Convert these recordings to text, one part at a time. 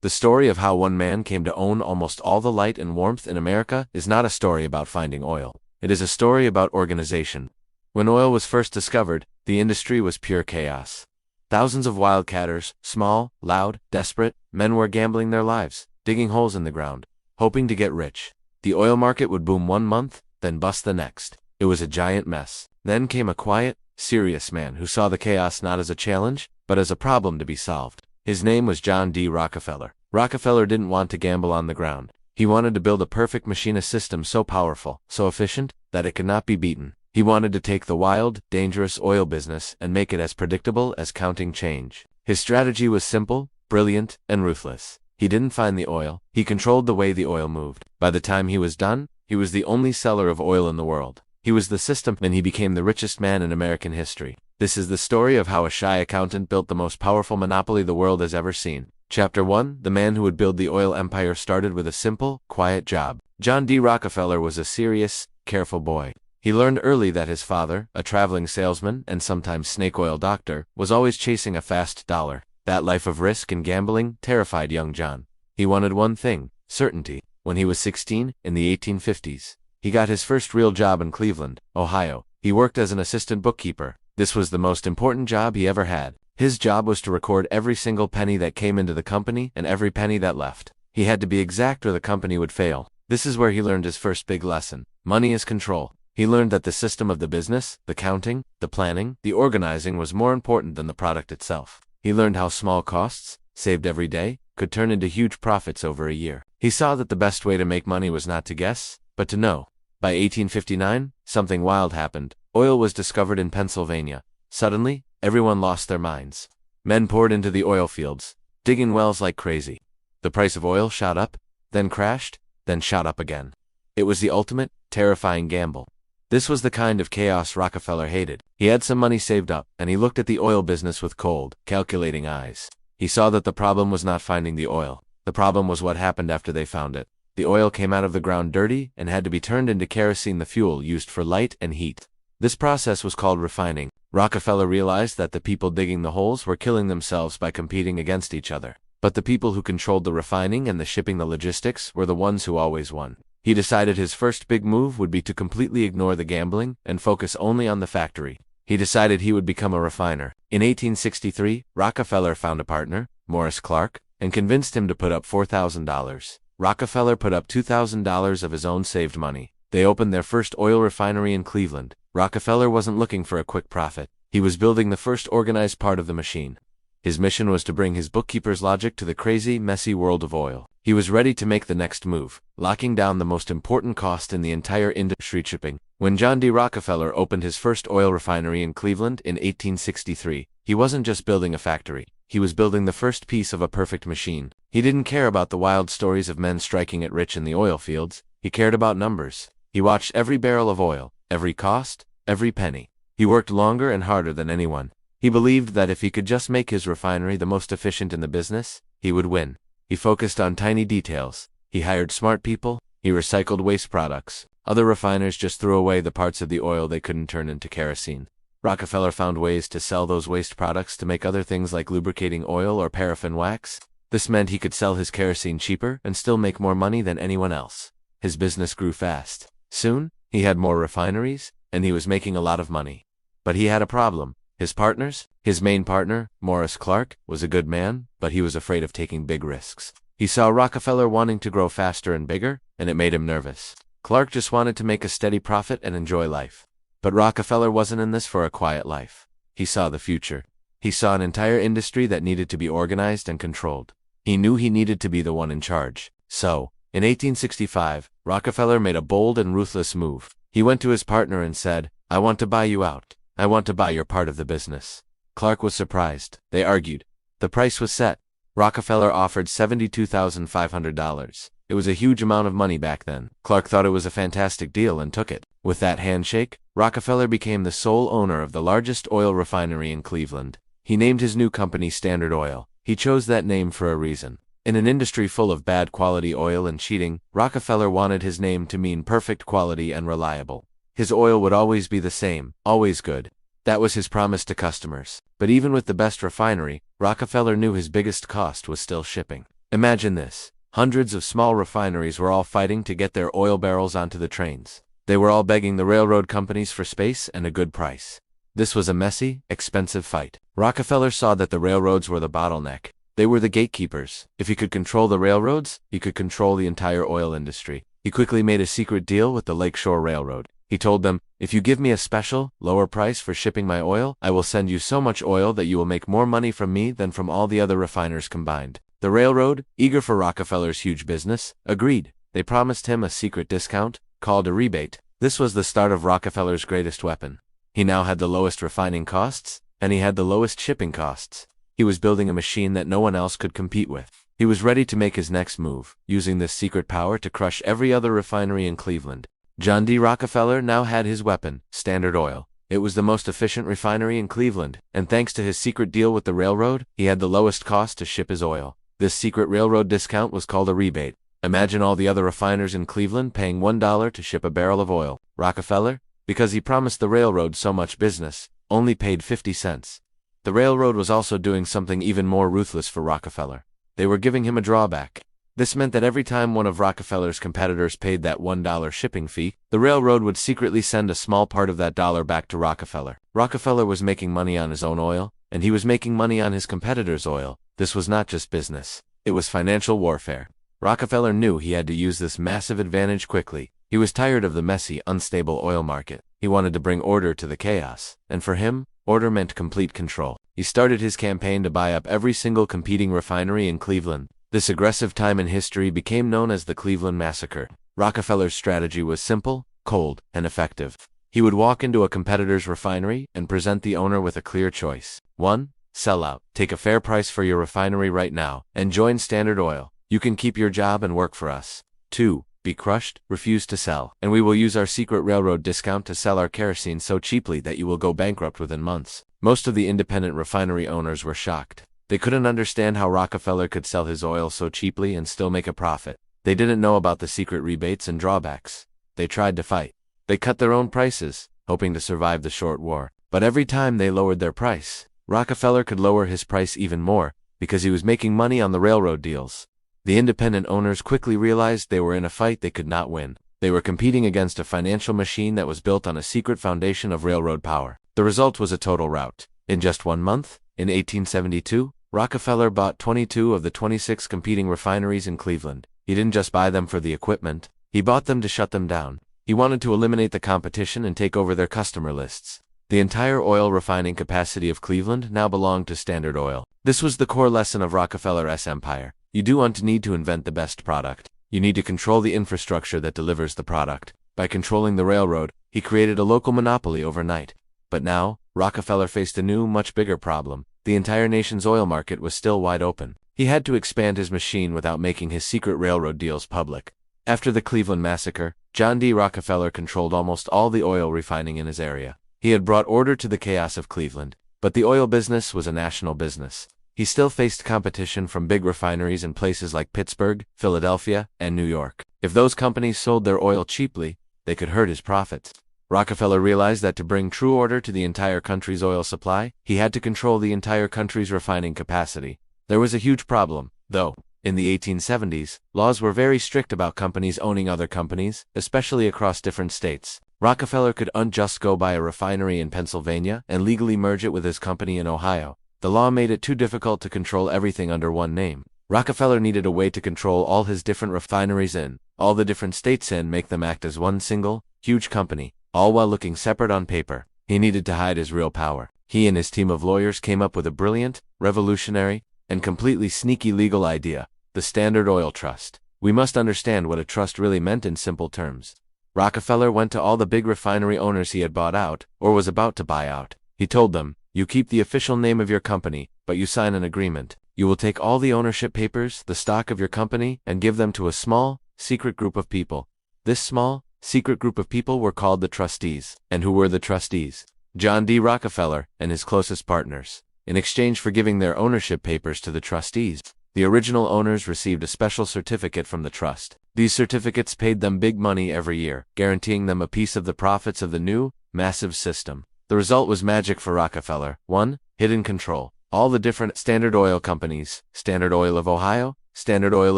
The story of how one man came to own almost all the light and warmth in America is not a story about finding oil. It is a story about organization. When oil was first discovered, the industry was pure chaos. Thousands of wildcatters, small, loud, desperate, men were gambling their lives, digging holes in the ground, hoping to get rich. The oil market would boom one month, then bust the next. It was a giant mess. Then came a quiet, serious man who saw the chaos not as a challenge, but as a problem to be solved. His name was John D. Rockefeller. Rockefeller didn't want to gamble on the ground. He wanted to build a perfect machinist system so powerful, so efficient, that it could not be beaten. He wanted to take the wild, dangerous oil business and make it as predictable as counting change. His strategy was simple, brilliant, and ruthless. He didn't find the oil, he controlled the way the oil moved. By the time he was done, he was the only seller of oil in the world. He was the system, and he became the richest man in American history. This is the story of how a shy accountant built the most powerful monopoly the world has ever seen. Chapter 1: The man who would build the oil empire started with a simple, quiet job. John D. Rockefeller was a serious, careful boy. He learned early that his father, a traveling salesman and sometimes snake oil doctor, was always chasing a fast dollar. That life of risk and gambling terrified young John. He wanted one thing: certainty. When he was 16, in the 1850s, he got his first real job in Cleveland, Ohio. He worked as an assistant bookkeeper. This was the most important job he ever had. His job was to record every single penny that came into the company and every penny that left. He had to be exact or the company would fail. This is where he learned his first big lesson. Money is control. He learned that the system of the business, the counting, the planning, the organizing was more important than the product itself. He learned how small costs, saved every day, could turn into huge profits over a year. He saw that the best way to make money was not to guess, but to know. By 1859, something wild happened. Oil was discovered in Pennsylvania. Suddenly, everyone lost their minds. Men poured into the oil fields, digging wells like crazy. The price of oil shot up, then crashed, then shot up again. It was the ultimate, terrifying gamble. This was the kind of chaos Rockefeller hated. He had some money saved up, and he looked at the oil business with cold, calculating eyes. He saw that the problem was not finding the oil. The problem was what happened after they found it. The oil came out of the ground dirty and had to be turned into kerosene, the fuel used for light and heat. This process was called refining. Rockefeller realized that the people digging the holes were killing themselves by competing against each other. But the people who controlled the refining and the shipping, the logistics, were the ones who always won. He decided his first big move would be to completely ignore the gambling and focus only on the factory. He decided he would become a refiner. In 1863, Rockefeller found a partner, Morris Clark, and convinced him to put up $4,000. Rockefeller put up $2,000 of his own saved money. They opened their first oil refinery in Cleveland. Rockefeller wasn't looking for a quick profit. He was building the first organized part of the machine. His mission was to bring his bookkeeper's logic to the crazy, messy world of oil. He was ready to make the next move, locking down the most important cost in the entire industry: shipping. When John D. Rockefeller opened his first oil refinery in Cleveland in 1863, he wasn't just building a factory. He was building the first piece of a perfect machine. He didn't care about the wild stories of men striking it rich in the oil fields. He cared about numbers. He watched every barrel of oil, every cost, every penny. He worked longer and harder than anyone. He believed that if he could just make his refinery the most efficient in the business, he would win. He focused on tiny details. He hired smart people. He recycled waste products. Other refiners just threw away the parts of the oil they couldn't turn into kerosene. Rockefeller found ways to sell those waste products to make other things like lubricating oil or paraffin wax. This meant he could sell his kerosene cheaper and still make more money than anyone else. His business grew fast. Soon, he had more refineries, and he was making a lot of money. But he had a problem. His partners, his main partner, Morris Clark, was a good man, but he was afraid of taking big risks. He saw Rockefeller wanting to grow faster and bigger, and it made him nervous. Clark just wanted to make a steady profit and enjoy life. But Rockefeller wasn't in this for a quiet life. He saw the future. He saw an entire industry that needed to be organized and controlled. He knew he needed to be the one in charge. So, in 1865, Rockefeller made a bold and ruthless move. He went to his partner and said, "I want to buy you out. I want to buy your part of the business." Clark was surprised. They argued. The price was set. Rockefeller offered $72,500. It was a huge amount of money back then. Clark thought it was a fantastic deal and took it. With that handshake, Rockefeller became the sole owner of the largest oil refinery in Cleveland. He named his new company Standard Oil. He chose that name for a reason. In an industry full of bad quality oil and cheating, Rockefeller wanted his name to mean perfect quality and reliable. His oil would always be the same, always good. That was his promise to customers. But even with the best refinery, Rockefeller knew his biggest cost was still shipping. Imagine this. Hundreds of small refineries were all fighting to get their oil barrels onto the trains. They were all begging the railroad companies for space and a good price. This was a messy, expensive fight. Rockefeller saw that the railroads were the bottleneck. They were the gatekeepers. If he could control the railroads, he could control the entire oil industry. He quickly made a secret deal with the Lakeshore Railroad. He told them, "If you give me a special, lower price for shipping my oil, I will send you so much oil that you will make more money from me than from all the other refiners combined." The railroad, eager for Rockefeller's huge business, agreed. They promised him a secret discount, called a rebate. This was the start of Rockefeller's greatest weapon. He now had the lowest refining costs, and he had the lowest shipping costs. He was building a machine that no one else could compete with. He was ready to make his next move, using this secret power to crush every other refinery in Cleveland. John D. Rockefeller now had his weapon, Standard Oil. It was the most efficient refinery in Cleveland, and thanks to his secret deal with the railroad, he had the lowest cost to ship his oil. This secret railroad discount was called a rebate. Imagine all the other refiners in Cleveland paying $1 to ship a barrel of oil. Rockefeller, because he promised the railroad so much business, only paid 50 cents. The railroad was also doing something even more ruthless for Rockefeller. They were giving him a drawback. This meant that every time one of Rockefeller's competitors paid that $1 shipping fee, the railroad would secretly send a small part of that dollar back to Rockefeller. Rockefeller was making money on his own oil, and he was making money on his competitors' oil. This was not just business. It was financial warfare. Rockefeller knew he had to use this massive advantage quickly. He was tired of the messy, unstable oil market. He wanted to bring order to the chaos, and for him, order meant complete control. He started his campaign to buy up every single competing refinery in Cleveland. This aggressive time in history became known as the Cleveland Massacre. Rockefeller's strategy was simple, cold, and effective. He would walk into a competitor's refinery and present the owner with a clear choice. 1. Sell out. Take a fair price for your refinery right now, and join Standard Oil. You can keep your job and work for us. 2. Be crushed, refuse to sell, and we will use our secret railroad discount to sell our kerosene so cheaply that you will go bankrupt within months. Most of the independent refinery owners were shocked. They couldn't understand how Rockefeller could sell his oil so cheaply and still make a profit. They didn't know about the secret rebates and drawbacks. They tried to fight. They cut their own prices, hoping to survive the short war. But every time they lowered their price, Rockefeller could lower his price even more, because he was making money on the railroad deals. The independent owners quickly realized they were in a fight they could not win. They were competing against a financial machine that was built on a secret foundation of railroad power. The result was a total rout. In just 1 month, in 1872, Rockefeller bought 22 of the 26 competing refineries in Cleveland. He didn't just buy them for the equipment, he bought them to shut them down. He wanted to eliminate the competition and take over their customer lists. The entire oil refining capacity of Cleveland now belonged to Standard Oil. This was the core lesson of Rockefeller's empire. You don't need to invent the best product. You need to control the infrastructure that delivers the product. By controlling the railroad, he created a local monopoly overnight. But now, Rockefeller faced a new, much bigger problem. The entire nation's oil market was still wide open. He had to expand his machine without making his secret railroad deals public. After the Cleveland Massacre, John D. Rockefeller controlled almost all the oil refining in his area. He had brought order to the chaos of Cleveland, but the oil business was a national business. He still faced competition from big refineries in places like Pittsburgh, Philadelphia, and New York. If those companies sold their oil cheaply, they could hurt his profits. Rockefeller realized that to bring true order to the entire country's oil supply, he had to control the entire country's refining capacity. There was a huge problem, though. In the 1870s, laws were very strict about companies owning other companies, especially across different states. Rockefeller couldn't just go buy a refinery in Pennsylvania and legally merge it with his company in Ohio. The law made it too difficult to control everything under one name. Rockefeller needed a way to control all his different refineries in all the different states and make them act as one single, huge company, all while looking separate on paper. He needed to hide his real power. He and his team of lawyers came up with a brilliant, revolutionary, and completely sneaky legal idea: the Standard Oil Trust. We must understand what a trust really meant in simple terms. Rockefeller went to all the big refinery owners he had bought out, or was about to buy out. He told them, "You keep the official name of your company, but you sign an agreement. You will take all the ownership papers, the stock of your company, and give them to a small, secret group of people. This small, secret group of people were called the trustees. And who were the trustees? John D. Rockefeller and his closest partners. In exchange for giving their ownership papers to the trustees, the original owners received a special certificate from the trust. These certificates paid them big money every year, guaranteeing them a piece of the profits of the new, massive system. The result was magic for Rockefeller. 1. Hidden control. All the different Standard Oil companies, Standard Oil of Ohio, Standard Oil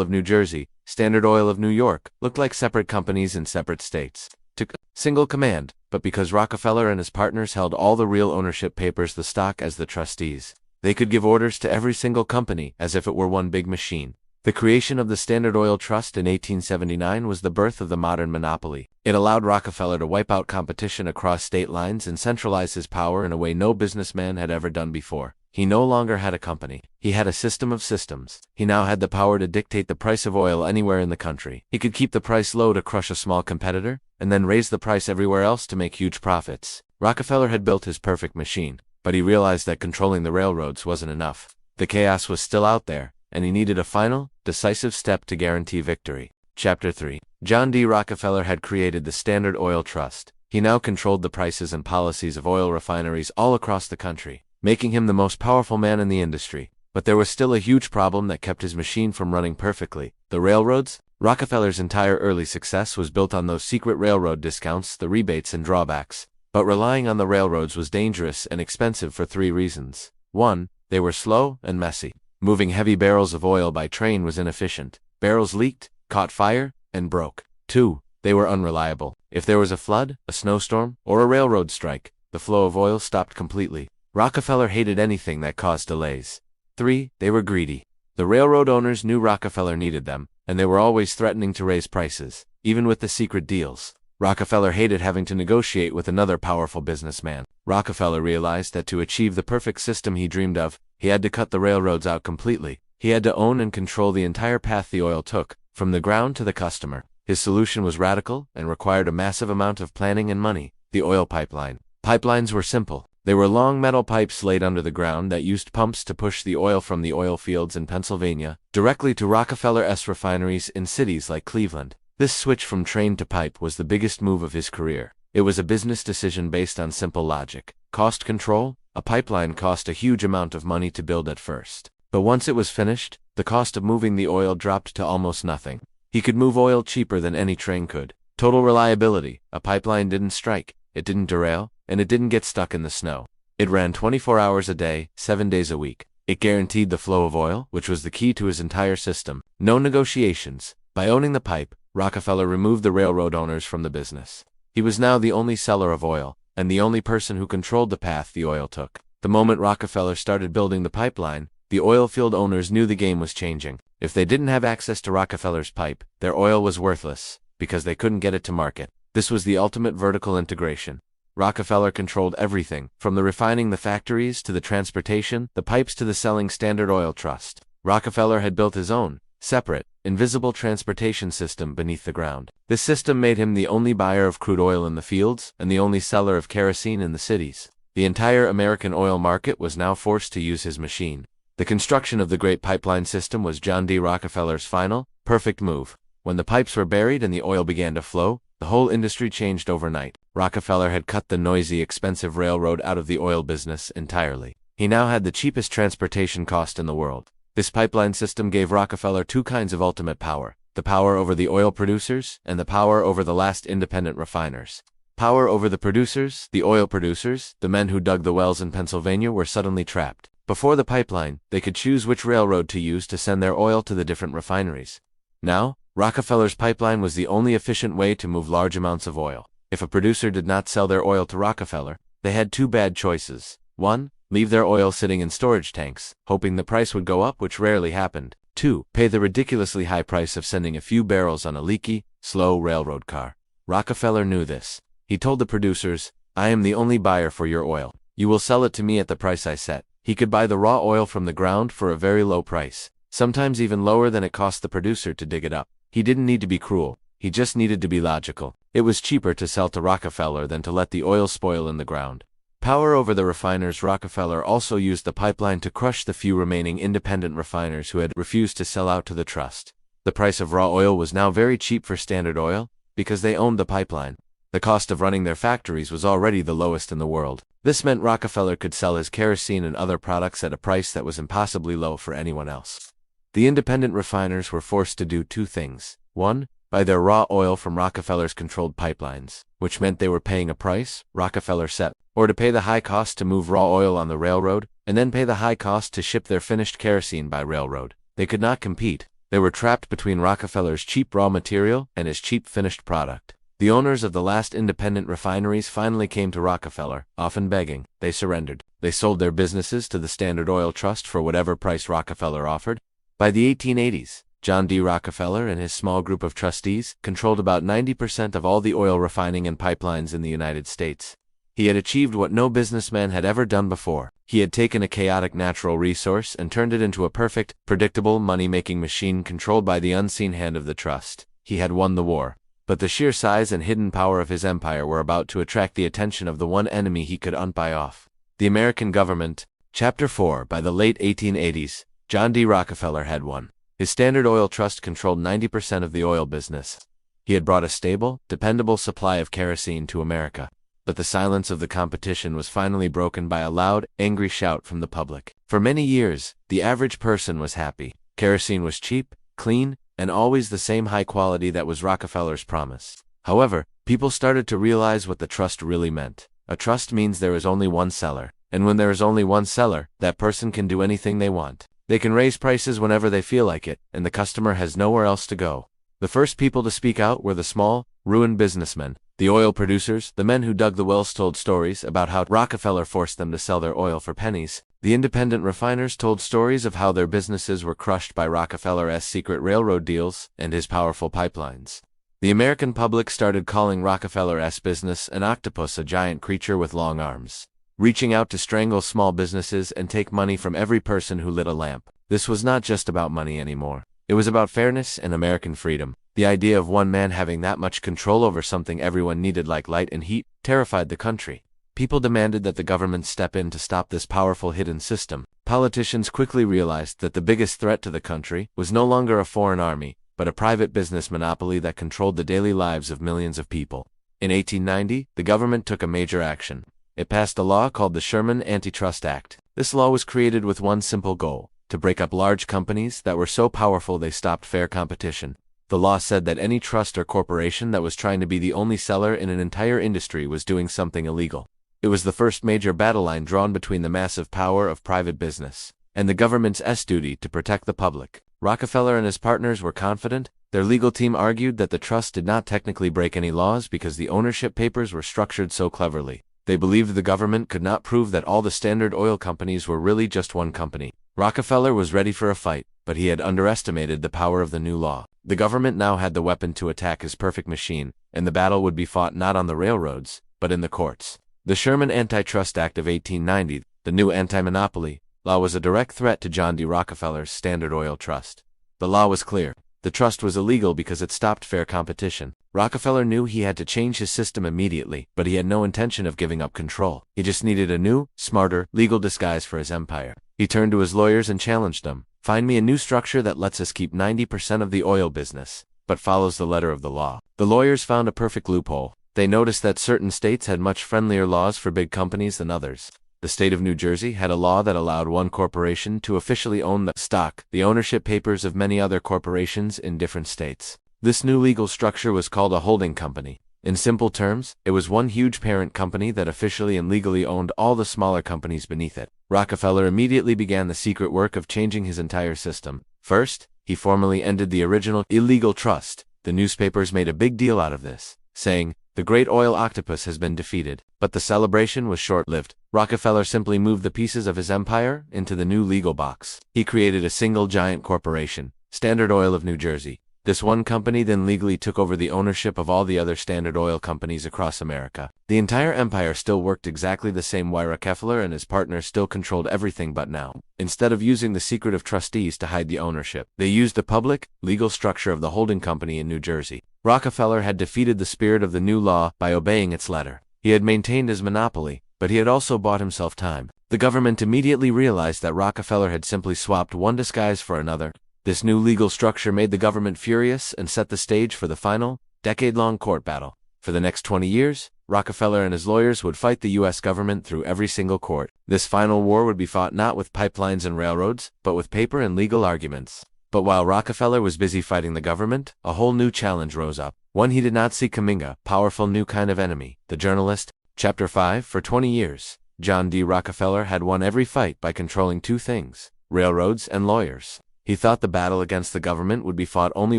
of New Jersey, Standard Oil of New York, looked like separate companies in separate states. Took single command, but because Rockefeller and his partners held all the real ownership papers, the stock, as the trustees, they could give orders to every single company as if it were one big machine. The creation of the Standard Oil Trust in 1879 was the birth of the modern monopoly. It allowed Rockefeller to wipe out competition across state lines and centralize his power in a way no businessman had ever done before. He no longer had a company. He had a system of systems. He now had the power to dictate the price of oil anywhere in the country. He could keep the price low to crush a small competitor, and then raise the price everywhere else to make huge profits. Rockefeller had built his perfect machine, but he realized that controlling the railroads wasn't enough. The chaos was still out there, and he needed a final, decisive step to guarantee victory. Chapter 3. John D. Rockefeller had created the Standard Oil Trust. He now controlled the prices and policies of oil refineries all across the country, making him the most powerful man in the industry. But there was still a huge problem that kept his machine from running perfectly: the railroads. Rockefeller's entire early success was built on those secret railroad discounts, the rebates and drawbacks. But relying on the railroads was dangerous and expensive for 3 reasons. 1. They were slow and messy. Moving heavy barrels of oil by train was inefficient. Barrels leaked, caught fire, and broke. 2. They were unreliable. If there was a flood, a snowstorm, or a railroad strike, the flow of oil stopped completely. Rockefeller hated anything that caused delays. 3. They were greedy. The railroad owners knew Rockefeller needed them, and they were always threatening to raise prices, even with the secret deals. Rockefeller hated having to negotiate with another powerful businessman. Rockefeller realized that to achieve the perfect system he dreamed of, he had to cut the railroads out completely. He had to own and control the entire path the oil took, from the ground to the customer. His solution was radical and required a massive amount of planning and money: the oil pipeline. Pipelines were simple. They were long metal pipes laid under the ground that used pumps to push the oil from the oil fields in Pennsylvania directly to Rockefeller's refineries in cities like Cleveland. This switch from train to pipe was the biggest move of his career. It was a business decision based on simple logic. Cost control. A pipeline cost a huge amount of money to build at first, but once it was finished, the cost of moving the oil dropped to almost nothing. He could move oil cheaper than any train could. Total reliability. A pipeline didn't strike, it didn't derail, and it didn't get stuck in the snow. It ran 24 hours a day, 7 days a week. It guaranteed the flow of oil, which was the key to his entire system. No negotiations. By owning the pipe, Rockefeller removed the railroad owners from the business. He was now the only seller of oil, and the only person who controlled the path the oil took. The moment Rockefeller started building the pipeline, the oil field owners knew the game was changing. If they didn't have access to Rockefeller's pipe, their oil was worthless, because they couldn't get it to market. This was the ultimate vertical integration. Rockefeller controlled everything, from the refining, the factories, to the transportation, the pipes, to the selling Standard Oil Trust. Rockefeller had built his own, separate, invisible transportation system beneath the ground. This system made him the only buyer of crude oil in the fields, and the only seller of kerosene in the cities. The entire American oil market was now forced to use his machine. The construction of the great pipeline system was John D. Rockefeller's final, perfect move. When the pipes were buried and the oil began to flow, the whole industry changed overnight. Rockefeller had cut the noisy, expensive railroad out of the oil business entirely. He now had the cheapest transportation cost in the world. This pipeline system gave Rockefeller 2 kinds of ultimate power: the power over the oil producers, and the power over the last independent refiners. Power over the producers. The oil producers, the men who dug the wells in Pennsylvania, were suddenly trapped. Before the pipeline, they could choose which railroad to use to send their oil to the different refineries. Now, Rockefeller's pipeline was the only efficient way to move large amounts of oil. If a producer did not sell their oil to Rockefeller, they had 2 bad choices. 1. Leave their oil sitting in storage tanks, hoping the price would go up, which rarely happened. 2. Pay the ridiculously high price of sending a few barrels on a leaky, slow railroad car. Rockefeller knew this. He told the producers, "I am the only buyer for your oil. You will sell it to me at the price I set." He could buy the raw oil from the ground for a very low price, sometimes even lower than it cost the producer to dig it up. He didn't need to be cruel. He just needed to be logical. It was cheaper to sell to Rockefeller than to let the oil spoil in the ground. Power over the refiners. Rockefeller also used the pipeline to crush the few remaining independent refiners who had refused to sell out to the trust. The price of raw oil was now very cheap for Standard Oil, because they owned the pipeline. The cost of running their factories was already the lowest in the world. This meant Rockefeller could sell his kerosene and other products at a price that was impossibly low for anyone else. The independent refiners were forced to do 2 things. 1. Buy their raw oil from Rockefeller's controlled pipelines, which meant they were paying a price Rockefeller set, or to pay the high cost to move raw oil on the railroad, and then pay the high cost to ship their finished kerosene by railroad. They could not compete. They were trapped between Rockefeller's cheap raw material and his cheap finished product. The owners of the last independent refineries finally came to Rockefeller, often begging. They surrendered. They sold their businesses to the Standard Oil Trust for whatever price Rockefeller offered. By the 1880s, John D. Rockefeller and his small group of trustees controlled about 90% of all the oil refining and pipelines in the United States. He had achieved what no businessman had ever done before. He had taken a chaotic natural resource and turned it into a perfect, predictable money-making machine controlled by the unseen hand of the trust. He had won the war. But the sheer size and hidden power of his empire were about to attract the attention of the one enemy he couldn't buy off. The American government. Chapter 4. By the late 1880s, John D. Rockefeller had won. His Standard Oil Trust controlled 90% of the oil business. He had brought a stable, dependable supply of kerosene to America. But the silence of the competition was finally broken by a loud, angry shout from the public. For many years, the average person was happy. Kerosene was cheap, clean, and always the same high quality that was Rockefeller's promise. However, people started to realize what the trust really meant. A trust means there is only one seller. And when there is only one seller, that person can do anything they want. They can raise prices whenever they feel like it, and the customer has nowhere else to go. The first people to speak out were the small, ruined businessmen. The oil producers, the men who dug the wells, told stories about how Rockefeller forced them to sell their oil for pennies. The independent refiners told stories of how their businesses were crushed by Rockefeller's secret railroad deals and his powerful pipelines. The American public started calling Rockefeller's business an octopus, a giant creature with long arms, reaching out to strangle small businesses and take money from every person who lit a lamp. This was not just about money anymore. It was about fairness and American freedom. The idea of one man having that much control over something everyone needed like light and heat terrified the country. People demanded that the government step in to stop this powerful hidden system. Politicians quickly realized that the biggest threat to the country was no longer a foreign army, but a private business monopoly that controlled the daily lives of millions of people. In 1890, the government took a major action. It passed a law called the Sherman Antitrust Act. This law was created with one simple goal: to break up large companies that were so powerful they stopped fair competition. The law said that any trust or corporation that was trying to be the only seller in an entire industry was doing something illegal. It was the first major battle line drawn between the massive power of private business and the government's duty to protect the public. Rockefeller and his partners were confident. Their legal team argued that the trust did not technically break any laws because the ownership papers were structured so cleverly. They believed the government could not prove that all the Standard Oil companies were really just one company. Rockefeller was ready for a fight, but he had underestimated the power of the new law. The government now had the weapon to attack his perfect machine, and the battle would be fought not on the railroads, but in the courts. The Sherman Antitrust Act of 1890, the new anti-monopoly law, was a direct threat to John D. Rockefeller's Standard Oil Trust. The law was clear. The trust was illegal because it stopped fair competition. Rockefeller knew he had to change his system immediately, but he had no intention of giving up control. He just needed a new, smarter, legal disguise for his empire. He turned to his lawyers and challenged them. Find me a new structure that lets us keep 90% of the oil business, but follows the letter of the law. The lawyers found a perfect loophole. They noticed that certain states had much friendlier laws for big companies than others. The state of New Jersey had a law that allowed one corporation to officially own the stock, the ownership papers of many other corporations in different states. This new legal structure was called a holding company. In simple terms, it was one huge parent company that officially and legally owned all the smaller companies beneath it. Rockefeller immediately began the secret work of changing his entire system. First, he formally ended the original illegal trust. The newspapers made a big deal out of this, saying, "The great oil octopus has been defeated." But the celebration was short-lived. Rockefeller simply moved the pieces of his empire into the new legal box. He created a single giant corporation, Standard Oil of New Jersey. This one company then legally took over the ownership of all the other Standard Oil companies across America. The entire empire still worked exactly the same way. Rockefeller and his partners still controlled everything, but now, instead of using the secret of trustees to hide the ownership, they used the public, legal structure of the holding company in New Jersey. Rockefeller had defeated the spirit of the new law by obeying its letter. He had maintained his monopoly, but he had also bought himself time. The government immediately realized that Rockefeller had simply swapped one disguise for another. This new legal structure made the government furious and set the stage for the final, decade-long court battle. For the next 20 years, Rockefeller and his lawyers would fight the U.S. government through every single court. This final war would be fought not with pipelines and railroads, but with paper and legal arguments. But while Rockefeller was busy fighting the government, a whole new challenge rose up. One he did not see coming: a powerful new kind of enemy, the journalist. Chapter 5. For 20 years, John D. Rockefeller had won every fight by controlling two things: railroads and lawyers. He thought the battle against the government would be fought only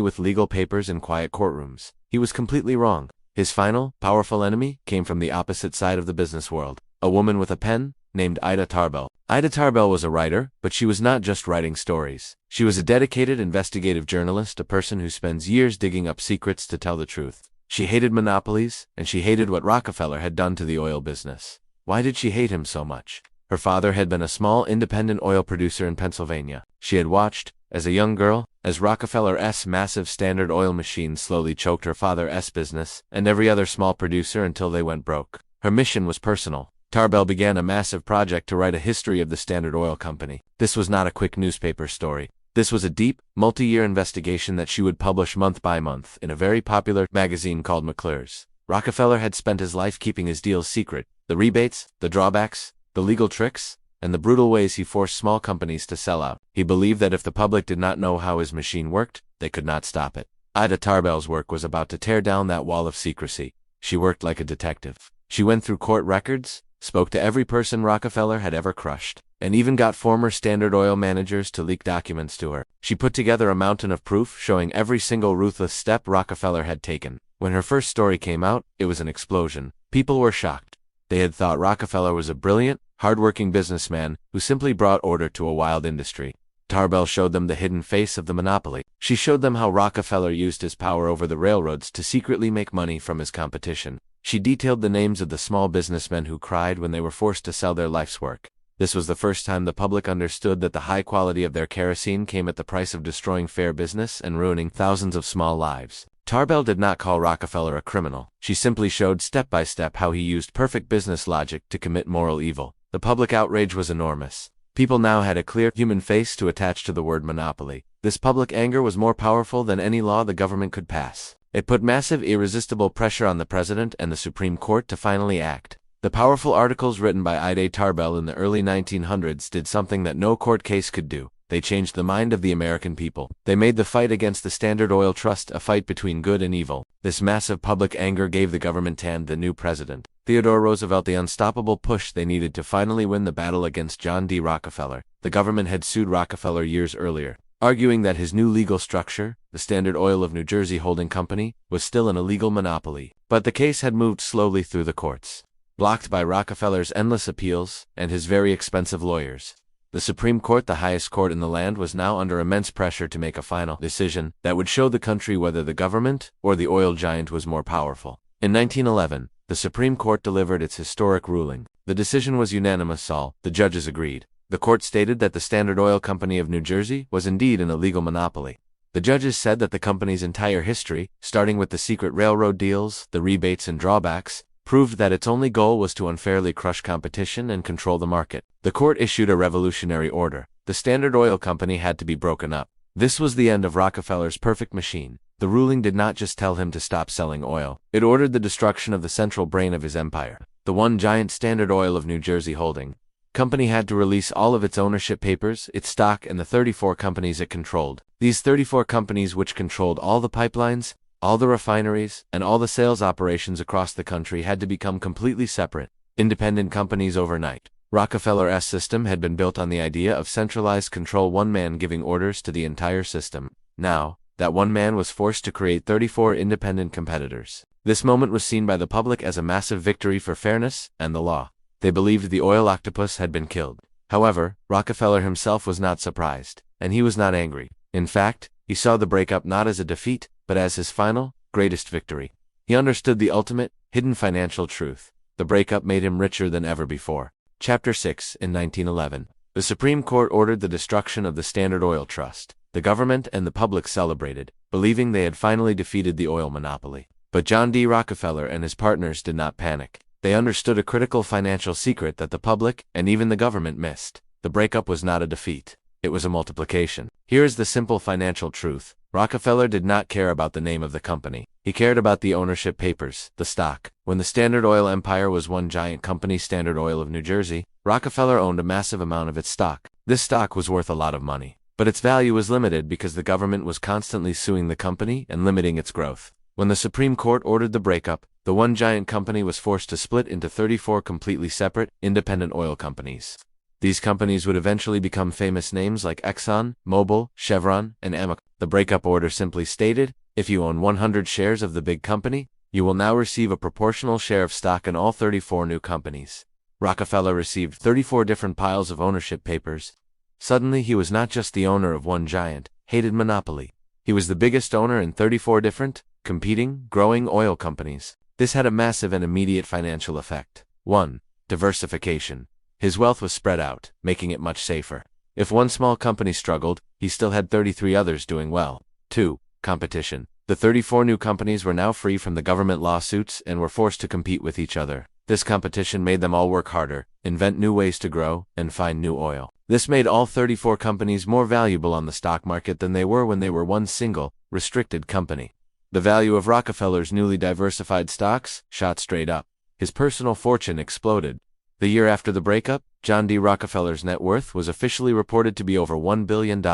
with legal papers and quiet courtrooms. He was completely wrong. His final, powerful enemy came from the opposite side of the business world, a woman with a pen named Ida Tarbell. Ida Tarbell was a writer, but she was not just writing stories. She was a dedicated investigative journalist, a person who spends years digging up secrets to tell the truth. She hated monopolies, and she hated what Rockefeller had done to the oil business. Why did she hate him so much? Her father had been a small independent oil producer in Pennsylvania. She had watched, as a young girl, as Rockefeller's massive Standard Oil machine slowly choked her father's business and every other small producer until they went broke. Her mission was personal. Tarbell began a massive project to write a history of the Standard Oil Company. This was not a quick newspaper story. This was a deep, multi-year investigation that she would publish month by month in a very popular magazine called McClure's. Rockefeller had spent his life keeping his deals secret. The rebates, the drawbacks, the legal tricks, and the brutal ways he forced small companies to sell out. He believed that if the public did not know how his machine worked, they could not stop it. Ida Tarbell's work was about to tear down that wall of secrecy. She worked like a detective. She went through court records, spoke to every person Rockefeller had ever crushed, and even got former Standard Oil managers to leak documents to her. She put together a mountain of proof showing every single ruthless step Rockefeller had taken. When her first story came out, it was an explosion. People were shocked. They had thought Rockefeller was a brilliant, hard-working businessman who simply brought order to a wild industry. Tarbell showed them the hidden face of the monopoly. She showed them how Rockefeller used his power over the railroads to secretly make money from his competition. She detailed the names of the small businessmen who cried when they were forced to sell their life's work. This was the first time the public understood that the high quality of their kerosene came at the price of destroying fair business and ruining thousands of small lives. Tarbell did not call Rockefeller a criminal. She simply showed step by step how he used perfect business logic to commit moral evil. The public outrage was enormous. People now had a clear human face to attach to the word monopoly. This public anger was more powerful than any law the government could pass. It put massive, irresistible pressure on the president and the Supreme Court to finally act. The powerful articles written by Ida Tarbell in the early 1900s did something that no court case could do. They changed the mind of the American people. They made the fight against the Standard Oil Trust a fight between good and evil. This massive public anger gave the government and the new president, Theodore Roosevelt, the unstoppable push they needed to finally win the battle against John D. Rockefeller. The government had sued Rockefeller years earlier, arguing that his new legal structure, the Standard Oil of New Jersey Holding Company, was still an illegal monopoly. But the case had moved slowly through the courts, blocked by Rockefeller's endless appeals and his very expensive lawyers. The Supreme Court, the highest court in the land, was now under immense pressure to make a final decision that would show the country whether the government or the oil giant was more powerful. In 1911, the Supreme Court delivered its historic ruling. The decision was unanimous. All the judges agreed. The court stated that the Standard Oil Company of New Jersey was indeed an illegal monopoly. The judges said that the company's entire history, starting with the secret railroad deals, the rebates and drawbacks, proved that its only goal was to unfairly crush competition and control the market. The court issued a revolutionary order. The Standard Oil Company had to be broken up. This was the end of Rockefeller's perfect machine. The ruling did not just tell him to stop selling oil. It ordered the destruction of the central brain of his empire. The one giant Standard Oil of New Jersey Holding Company had to release all of its ownership papers, its stock, and the 34 companies it controlled. These 34 companies, which controlled all the pipelines, all the refineries, and all the sales operations across the country, had to become completely separate, independent companies overnight. Rockefeller's system had been built on the idea of centralized control, one man giving orders to the entire system. Now, that one man was forced to create 34 independent competitors. This moment was seen by the public as a massive victory for fairness and the law. They believed the oil octopus had been killed. However, Rockefeller himself was not surprised, and he was not angry. In fact, he saw the breakup not as a defeat, but as his final, greatest victory. He understood the ultimate, hidden financial truth. The breakup made him richer than ever before. Chapter 6. In 1911, the Supreme Court ordered the destruction of the Standard Oil Trust. The government and the public celebrated, believing they had finally defeated the oil monopoly. But John D. Rockefeller and his partners did not panic. They understood a critical financial secret that the public and even the government missed. The breakup was not a defeat. It was a multiplication. Here is the simple financial truth. Rockefeller did not care about the name of the company. He cared about the ownership papers, the stock. When the Standard Oil empire was one giant company, Standard Oil of New Jersey, Rockefeller owned a massive amount of its stock. This stock was worth a lot of money, but its value was limited because the government was constantly suing the company and limiting its growth. When the Supreme Court ordered the breakup, the one giant company was forced to split into 34 completely separate, independent oil companies. These companies would eventually become famous names like Exxon, Mobil, Chevron, and Amoco. The breakup order simply stated, if you own 100 shares of the big company, you will now receive a proportional share of stock in all 34 new companies. Rockefeller received 34 different piles of ownership papers. Suddenly he was not just the owner of one giant, hated monopoly. He was the biggest owner in 34 different, competing, growing oil companies. This had a massive and immediate financial effect. 1. Diversification. His wealth was spread out, making it much safer. If one small company struggled, he still had 33 others doing well. 2. Competition. The 34 new companies were now free from the government lawsuits and were forced to compete with each other. This competition made them all work harder, invent new ways to grow, and find new oil. This made all 34 companies more valuable on the stock market than they were when they were one single, restricted company. The value of Rockefeller's newly diversified stocks shot straight up. His personal fortune exploded. The year after the breakup, John D. Rockefeller's net worth was officially reported to be over $1 billion.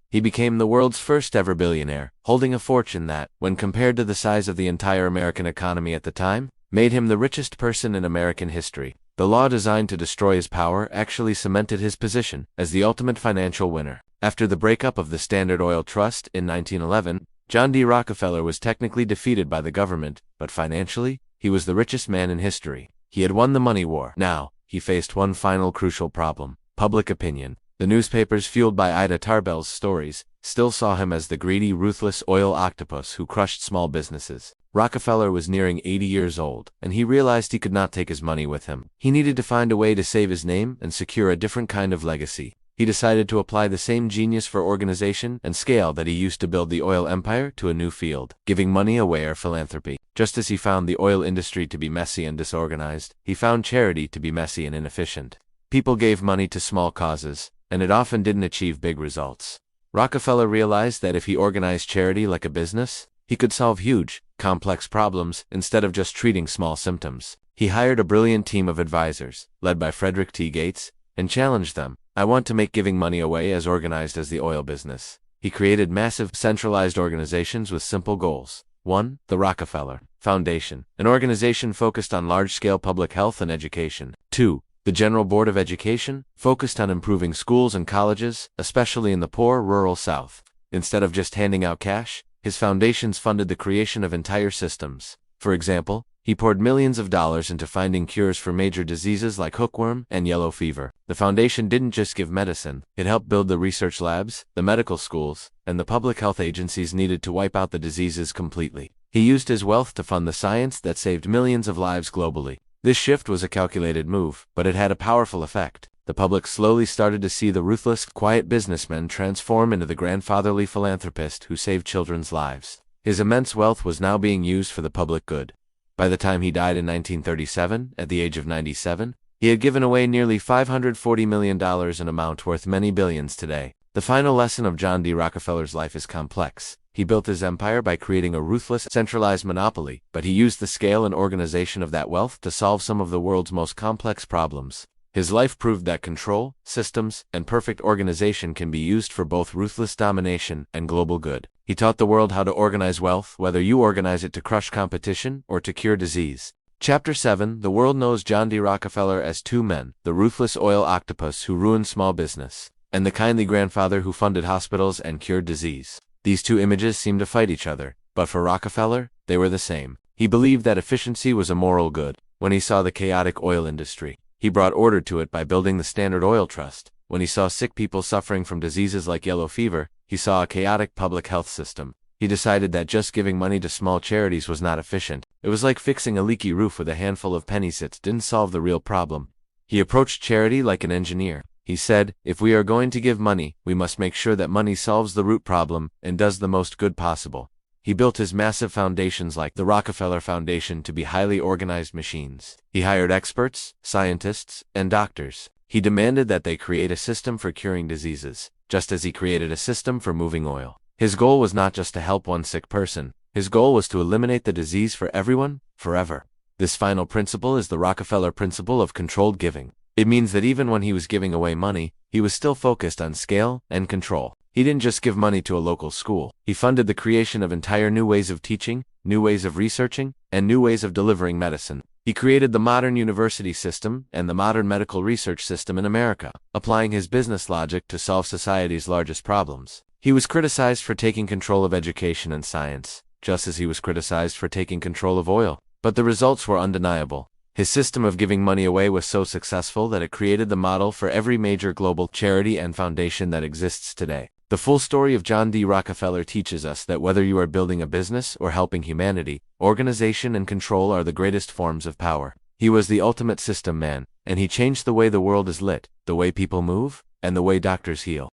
He became the world's first ever billionaire, holding a fortune that, when compared to the size of the entire American economy at the time, made him the richest person in American history. The law designed to destroy his power actually cemented his position as the ultimate financial winner. After the breakup of the Standard Oil Trust in 1911, John D. Rockefeller was technically defeated by the government, but financially, he was the richest man in history. He had won the money war. Now, he faced one final crucial problem: public opinion. The newspapers, fueled by Ida Tarbell's stories, still saw him as the greedy, ruthless oil octopus who crushed small businesses. Rockefeller was nearing 80 years old, and he realized he could not take his money with him. He needed to find a way to save his name and secure a different kind of legacy. He decided to apply the same genius for organization and scale that he used to build the oil empire to a new field: giving money away, or philanthropy. Just as he found the oil industry to be messy and disorganized, he found charity to be messy and inefficient. People gave money to small causes, and it often didn't achieve big results. Rockefeller realized that if he organized charity like a business, he could solve huge, complex problems instead of just treating small symptoms. He hired a brilliant team of advisors, led by Frederick T. Gates, and challenged them. I want to make giving money away as organized as the oil business. He created massive, centralized organizations with simple goals. 1. The Rockefeller Foundation, an organization focused on large-scale public health and education. 2. The General Board of Education, focused on improving schools and colleges, especially in the poor, rural South. Instead of just handing out cash, his foundations funded the creation of entire systems. For example, he poured millions of dollars into finding cures for major diseases like hookworm and yellow fever. The foundation didn't just give medicine, it helped build the research labs, the medical schools, and the public health agencies needed to wipe out the diseases completely. He used his wealth to fund the science that saved millions of lives globally. This shift was a calculated move, but it had a powerful effect. The public slowly started to see the ruthless, quiet businessman transform into the grandfatherly philanthropist who saved children's lives. His immense wealth was now being used for the public good. By the time he died in 1937, at the age of 97, he had given away nearly $540 million, an amount worth many billions today. The final lesson of John D. Rockefeller's life is complex. He built his empire by creating a ruthless, centralized monopoly, but he used the scale and organization of that wealth to solve some of the world's most complex problems. His life proved that control, systems, and perfect organization can be used for both ruthless domination and global good. He taught the world how to organize wealth, whether you organize it to crush competition or to cure disease. Chapter 7. The world knows John D. Rockefeller as two men: the ruthless oil octopus who ruined small business, and the kindly grandfather who funded hospitals and cured disease. These two images seem to fight each other, but for Rockefeller, they were the same. He believed that efficiency was a moral good. When he saw the chaotic oil industry, he brought order to it by building the Standard Oil Trust. When he saw sick people suffering from diseases like yellow fever, he saw a chaotic public health system. He decided that just giving money to small charities was not efficient. It was like fixing a leaky roof with a handful of penny cents didn't solve the real problem. He approached charity like an engineer. He said, if we are going to give money, we must make sure that money solves the root problem and does the most good possible. He built his massive foundations like the Rockefeller Foundation to be highly organized machines. He hired experts, scientists, and doctors. He demanded that they create a system for curing diseases, just as he created a system for moving oil. His goal was not just to help one sick person. His goal was to eliminate the disease for everyone, forever. This final principle is the Rockefeller principle of controlled giving. It means that even when he was giving away money, he was still focused on scale and control. He didn't just give money to a local school. He funded the creation of entire new ways of teaching, new ways of researching, and new ways of delivering medicine. He created the modern university system and the modern medical research system in America, applying his business logic to solve society's largest problems. He was criticized for taking control of education and science, just as he was criticized for taking control of oil. But the results were undeniable. His system of giving money away was so successful that it created the model for every major global charity and foundation that exists today. The full story of John D. Rockefeller teaches us that whether you are building a business or helping humanity, organization and control are the greatest forms of power. He was the ultimate system man, and he changed the way the world is lit, the way people move, and the way doctors heal.